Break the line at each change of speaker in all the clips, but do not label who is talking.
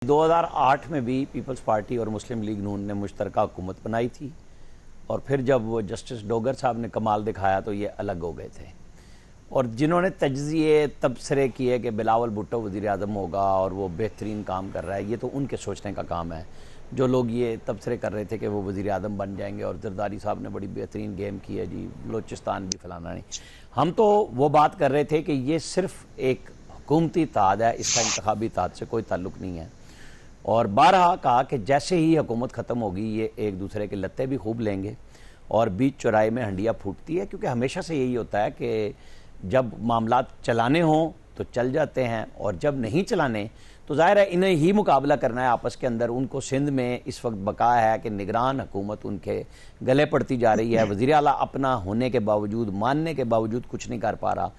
2008 में भी peoples party और मुस्लिम लीग नून ने मुश्तरका हुकूमत बनाई थी और फिर जब वो जस्टिस डोगर साहब ने कमाल दिखाया तो ये अलग हो गए थे। और जिन्होंने तज्जिए तबसरे किए कि बिलावल भुट्टो वज़ीर आज़म होगा और वो बेहतरीन काम कर रहा है, ये तो उनके सोचने का काम है। जो लोग ये तबसरे कर रहे थे कि वो वज़ीर आज़म बन जाएंगे और जरदारी साहब ने बड़ी बेहतरीन गेम की है जी, बलोचिस्तान भी फलाना नहीं। हम तो वो बात कर रहे थे कि ये सिर्फ एक हुकूमती इत्तेहाद है, इसका इंतखाबी इत्तेहाद से कोई ताल्लुक़ नहीं है। और बारहा कहा कि जैसे ही हुकूमत ख़त्म होगी ये एक दूसरे के लत्ते भी खूब लेंगे और बीच चौराहे में हंडिया फूटती है, क्योंकि हमेशा से यही होता है कि जब मामलात चलाने हों तो चल जाते हैं और जब नहीं चलाने तो ज़ाहिर है इन्हें ही मुकाबला करना है आपस के अंदर। उनको सिंध में इस वक्त बका है कि निगरान हुकूमत उनके गले पड़ती जा रही है, वज़ीर आला अपना होने के बावजूद, मानने के बावजूद कुछ नहीं कर पा रहा।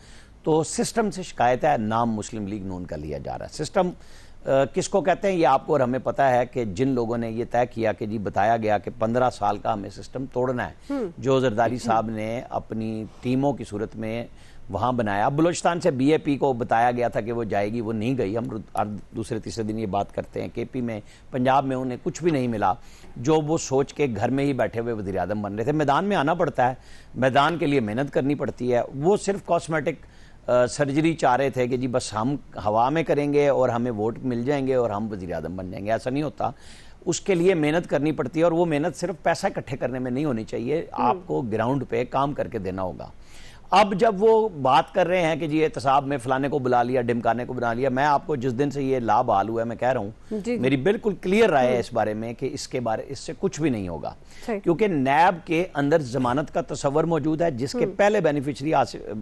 तो सिस्टम से शिकायत है, नाम मुस्लिम लीग नून का लिया जा रहा है। सिस्टम किसको कहते हैं ये आपको और हमें पता है कि जिन लोगों ने ये तय किया कि जी बताया गया कि 15 साल का हमें सिस्टम तोड़ना है, जो जरदारी साहब ने अपनी टीमों की सूरत में वहाँ बनाया। बलोचिस्तान से बीएपी को बताया गया था कि वो जाएगी, वो नहीं गई। हम दूसरे तीसरे दिन ये बात करते हैं। केपी में, पंजाब में उन्हें कुछ भी नहीं मिला जो वो सोच के घर में ही बैठे हुए वज़ीर आज़म बन रहे थे। मैदान में आना पड़ता है, मैदान के लिए मेहनत करनी पड़ती है। वो सिर्फ कॉस्मेटिक सर्जरी चाह रहे थे कि जी बस हम हवा में करेंगे और हमें वोट मिल जाएंगे और हम वज़ीर आज़म बन जाएंगे। ऐसा नहीं होता, उसके लिए मेहनत करनी पड़ती है और वो मेहनत सिर्फ पैसा इकट्ठे करने में नहीं होनी चाहिए, आपको ग्राउंड पे काम करके देना होगा। अब जब वो बात कर रहे हैं कि जी एहतसाब में फलाने को बुला लिया, ढिमकाने को बुला लिया, मैं आपको जिस दिन से ये लाभ हाल हुआ है मैं कह रहा हूँ, मेरी बिल्कुल क्लियर राय है इस बारे में कि इससे कुछ भी नहीं होगा, क्योंकि नैब के अंदर जमानत का तस्वर मौजूद है, जिसके पहले बेनिफिशरी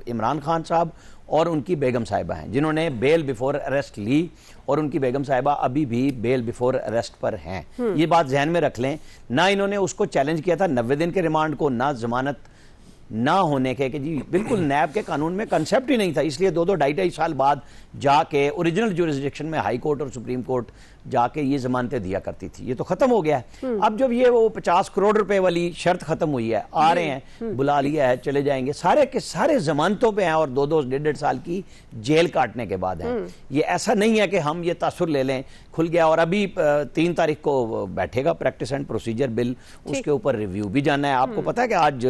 इमरान खान साहब और उनकी बेगम साहिबा हैं, जिन्होंने बेल बिफोर अरेस्ट ली और उनकी बेगम साहिबा अभी भी बेल बिफोर अरेस्ट पर हैं। ये बात जहन में रख लें। ना इन्होंने उसको चैलेंज किया था 90 दिन के रिमांड को, ना जमानत ना होने के, कि जी बिल्कुल नैब के कानून में कंसेप्ट ही नहीं था। इसलिए 2-2 साल बाद जाके ओरिजिनल जुरिस्डिक्शन में हाई कोर्ट और सुप्रीम कोर्ट जाके ये जमानतें दिया करती थी। ये तो खत्म हो गया है। अब जब ये वो 50 करोड़ रुपए वाली शर्त खत्म हुई है, आ रहे हैं, बुला लिया है, चले जाएंगे, सारे के सारे जमानतों पे हैं और 2-2 साल की जेल काटने के बाद है। ये ऐसा नहीं है कि हम ये तासुर ले लें, खुल गया। और अभी 3 तारीख को बैठेगा प्रैक्टिस एंड प्रोसीजर बिल, उसके ऊपर रिव्यू भी जाना है। आपको पता है कि आज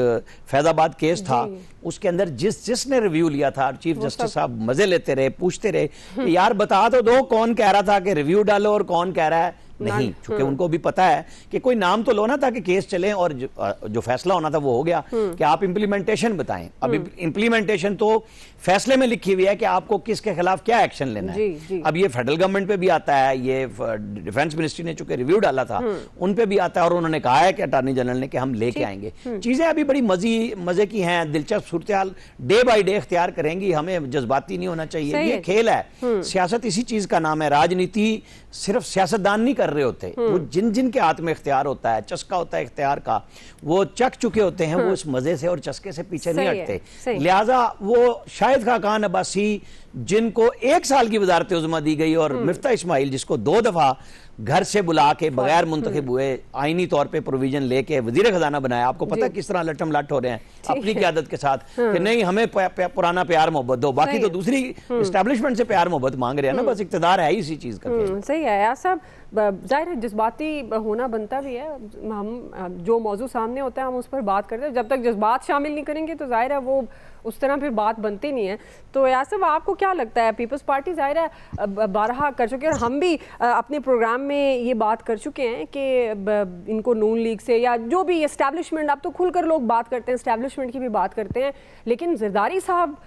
फैजाबाद केस था, उसके अंदर जिसने रिव्यू लिया था, चीफ जस्टिस साहब मजे लेते रहे, पूछते रहे कि यार बता तो दो कौन कह रहा था कि रिव्यू डालो और कौन कह रहा है नहीं, क्योंकि उनको भी पता है कि कोई नाम तो लो ना ताकि केस चले। और जो फैसला होना था वो हो गया कि आप इंप्लीमेंटेशन बताएं। अब इंप्लीमेंटेशन तो फैसले में लिखी हुई है कि आपको किसके खिलाफ क्या एक्शन लेना है। अब ये फेडरल गवर्नमेंट पे भी आता है, ये डिफेंस मिनिस्ट्री ने चूंकि रिव्यू डाला था उन पे भी आता है और उन्होंने कहा है कि अटॉर्नी जनरल ने कि हम लेके आएंगे। चीजें अभी बड़ी मजे की हैं, दिलचस्प सूरत हाल डे बाई डे इख्तियार करेंगी। हमें जज्बाती नहीं होना चाहिए, ये खेल है। सियासत इसी चीज का नाम है। राजनीति सिर्फ सियासतदान नहीं कर रहे होते, वो जिन के हाथ में इख्तियार होता है, चस्का होता है इख्तियार का, वो चख चुके होते हैं, वो इस मजे से और चस्के से पीछे नहीं हटते। लिहाजा वो शाहिद खाकान अब्बासी जिनको 1 साल की वजारत उज़्मा दी गई और मिफ्ता इस्माइल जिसको 2 दफा घर से बुला के बगैर मुंतखब हुए आईनी तौर पे प्रोविजन लेके वजीर खजाना बनाया। आपको पता है किस तरह लटम लट हो रहे हैं अपनी क़यादत के साथ कि नहीं हमें पुराना प्यार मोहब्बत दो, बाकी तो दूसरी एस्टेब्लिशमेंट से प्यार मोहब्बत मांग रहे हैं ना। बस इक़्तिदार है इसी चीज़ का।
सही है यार साहब, जाहिर है जज्बाती होना बनता भी है। हम जो मौजू सामने होता है हम उस पर बात करते हैं, जब तक जज्बात शामिल नहीं करेंगे तो जाहिर है वो उस तरह फिर बात बनती नहीं है। तो यार साहब आपको क्या लगता है, पीपल्स पार्टी जाहिर है बारहा कर चुके हैं और हम भी अपने प्रोग्राम में ये बात कर चुके हैं कि इनको नून लीग से या जो भी एस्टैब्लिशमेंट, अब तो खुलकर लोग बात करते हैं, एस्टैब्लिशमेंट की भी बात करते हैं, लेकिन जरदारी साहब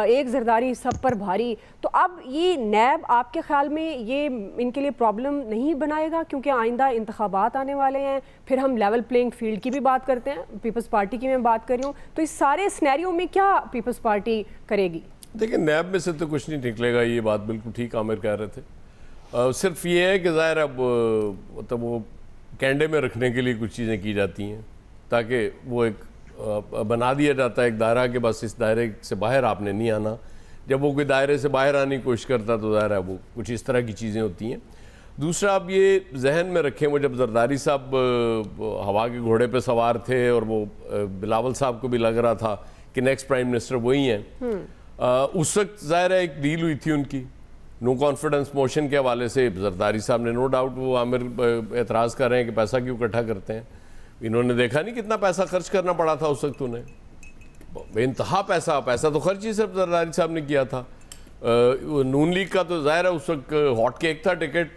एक जरदारी सब पर भारी। तो अब ये नैब आपके ख्याल में ये इनके लिए प्रॉब्लम नहीं बनाएगा, क्योंकि आइंदा इंतखाबात आने वाले हैं, फिर हम लेवल प्लेइंग फील्ड की भी बात करते हैं, पीपल्स पार्टी की मैं बात कर रही हूँ, तो इस सारे सिनेरियो में क्या पीपल्स पार्टी करेगी?
देखिए नैब में से तो कुछ नहीं निकलेगा, ये बात बिल्कुल ठीक आमिर कह रहे थे। सिर्फ ये है कि ज़ाहिर अब मतलब वो कैंडे में रखने के लिए कुछ चीज़ें की जाती हैं ताकि वो एक बना दिया जाता है एक दायरा के, बस इस दायरे से बाहर आपने नहीं आना। जब वो कोई दायरे से बाहर आने की कोशिश करता तो ज़ाहिर है वो कुछ इस तरह की चीज़ें होती हैं। दूसरा आप ये जहन में रखें, वो जब जरदारी साहब हवा के घोड़े पे सवार थे और वो बिलावल साहब को भी लग रहा था कि नेक्स्ट प्राइम मिनिस्टर वही हैं, उस वक्त ज़ाहिर है एक डील हुई थी उनकी नो कॉन्फिडेंस मोशन के हवाले से जरदारी साहब ने, नो डाउट वो आमिर एतराज़ कर रहे हैं कि पैसा क्यों इकट्ठा करते हैं। इन्होंने देखा नहीं कितना पैसा खर्च करना पड़ा था उस वक्त उन्हें, बेइंतहा पैसा तो खर्च ही सिर्फ जरदारी साहब ने किया था। नून लीग का तो ज़ाहिर है उस वक्त हॉट केक था टिकट,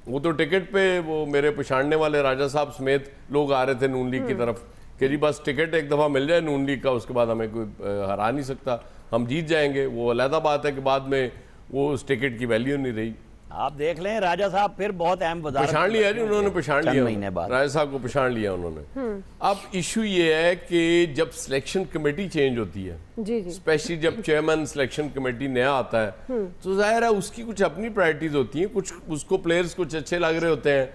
वो तो टिकट पे वो मेरे पछाड़ने वाले राजा साहब समेत लोग आ रहे थे नून लीग की तरफ कि जी बस टिकट एक दफ़ा मिल जाए नून लीग का, उसके बाद हमें कोई हरा नहीं सकता, हम जीत जाएंगे। वो अलहदा बात है कि बाद में वो उस टिकट की वैल्यू नहीं रही।
आप देख लें राजा साहब फिर बहुत अहम वज़ारत
पछाड़ लिया जी उन्होंने, पछाड़ लिया
महीने बाद
राजा साहब को पछाड़ लिया उन्होंने। अब इशू ये है कि जब सिलेक्शन कमेटी चेंज होती है,
जी जी,
स्पेशली जब चेयरमैन सिलेक्शन कमेटी नया आता है, तो जाहिर है उसकी कुछ अपनी प्रायोरिटीज होती हैं, कुछ उसको प्लेयर्स कुछ अच्छे लग रहे होते हैं,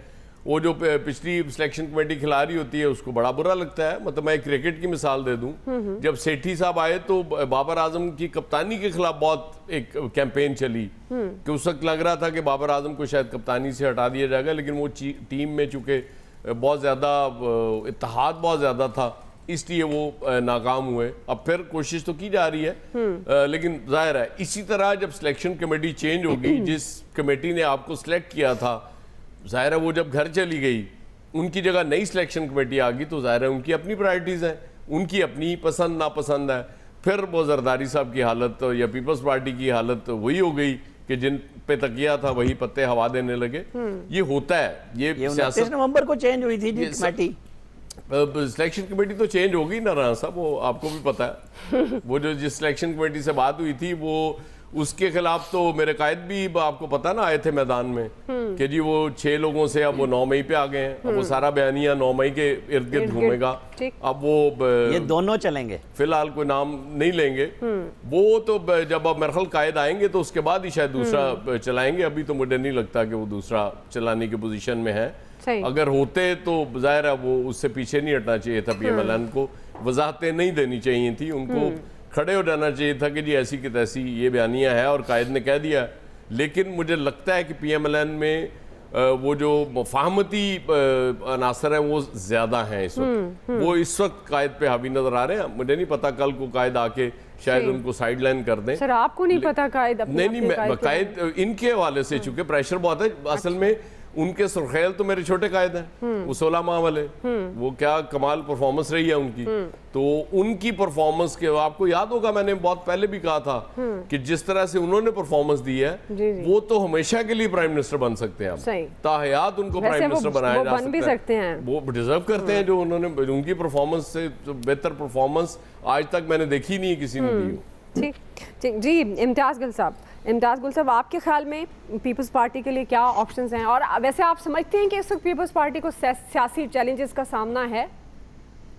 वो जो पिछली सिलेक्शन कमेटी खिला रही होती है उसको बड़ा बुरा लगता है। मतलब मैं क्रिकेट की मिसाल दे दूं, जब सेठी साहब आए तो बाबर आजम की कप्तानी के खिलाफ बहुत एक कैंपेन चली कि उस वक्त लग रहा था कि बाबर आजम को शायद कप्तानी से हटा दिया जाएगा, लेकिन वो टीम में चूंकि बहुत ज़्यादा इत्तेहाद बहुत ज़्यादा था इसलिए वो नाकाम हुए। अब फिर कोशिश तो की जा रही है, लेकिन जाहिर है इसी तरह जब सिलेक्शन कमेटी चेंज होगी, जिस कमेटी ने आपको सिलेक्ट किया था, जाहिर है वो जब घर चली गई, उनकी जगह नई सिलेक्शन कमेटी आ गई, तो जाहिर है उनकी अपनी प्रायोरिटीज़ हैं, उनकी अपनी पसंद नापसंद है। फिर वो जरदारी साहब की हालत या पीपल्स पार्टी की हालत वही हो गई कि जिन पे तकिया था वही पत्ते हवा देने लगे। ये होता है, ये
29 नवंबर को चेंज हुई थी जी कमेटी।
सिलेक्शन कमेटी तो चेंज हो गई ना राणा साहब, वो आपको भी पता है। वो जो जिस सिलेक्शन कमेटी से बात हुई थी वो उसके खिलाफ तो मेरे कायद भी आपको पता ना आए थे मैदान में कि जी वो 6 लोगों से अब वो 9 मई पे आ गए हैं। अब वो सारा बयानिया 9 मई के इर्द गिर्द घूमेगा। अब वो
ये दोनों चलेंगे,
फिलहाल कोई नाम नहीं लेंगे, वो तो जब अब मेरे ख्याल कायद आएंगे तो उसके बाद ही शायद दूसरा चलाएंगे। अभी तो मुझे नहीं लगता कि वो दूसरा चलाने की पोजीशन में है। अगर होते तो जाहिर है वो उससे पीछे नहीं हटना चाहिए था, PMLN को वजाहतें नहीं देनी चाहिए थी, उनको खड़े हो जाना चाहिए था कि जी ऐसी की तैसी ये बयानिया है और कायद ने कह दिया। लेकिन मुझे लगता है कि PMLN में वो जो मुफाहमती अनासर हैं वो ज़्यादा हैं इस वक्त, वो इस वक्त कायद पे हावी नज़र आ रहे हैं। मुझे नहीं पता कल को कायद आके शायद उनको साइड लाइन कर दें।
सर आपको नहीं पता कायद अपने
नहीं कायद इनके हवाले से चूंकि प्रेशर बहुत है। असल में उनके सुरखेल तो मेरे छोटे कायद हैं, वो 16 माह वाले, वो क्या कमाल परफॉर्मेंस रही है उनकी। तो उनकी परफॉर्मेंस के आपको याद होगा मैंने बहुत पहले भी कहा था कि जिस तरह से उन्होंने परफॉर्मेंस दी है वो तो हमेशा के लिए प्राइम मिनिस्टर बन सकते हैं, ताहयात उनको प्राइम मिनिस्टर बनाया जा सकता है। वो डिजर्व करते हैं जो उन्होंने, उनकी परफॉर्मेंस से बेहतर परफॉर्मेंस आज तक मैंने देखी नहीं किसी ने दी हो।
ठीक जी, इम्तियाज़ गुल साहब आपके ख्याल में पीपल्स पार्टी के लिए क्या ऑप्शंस हैं, और वैसे आप समझते हैं कि इस वक्त पीपल्स पार्टी को सियासी चैलेंजेस का सामना है?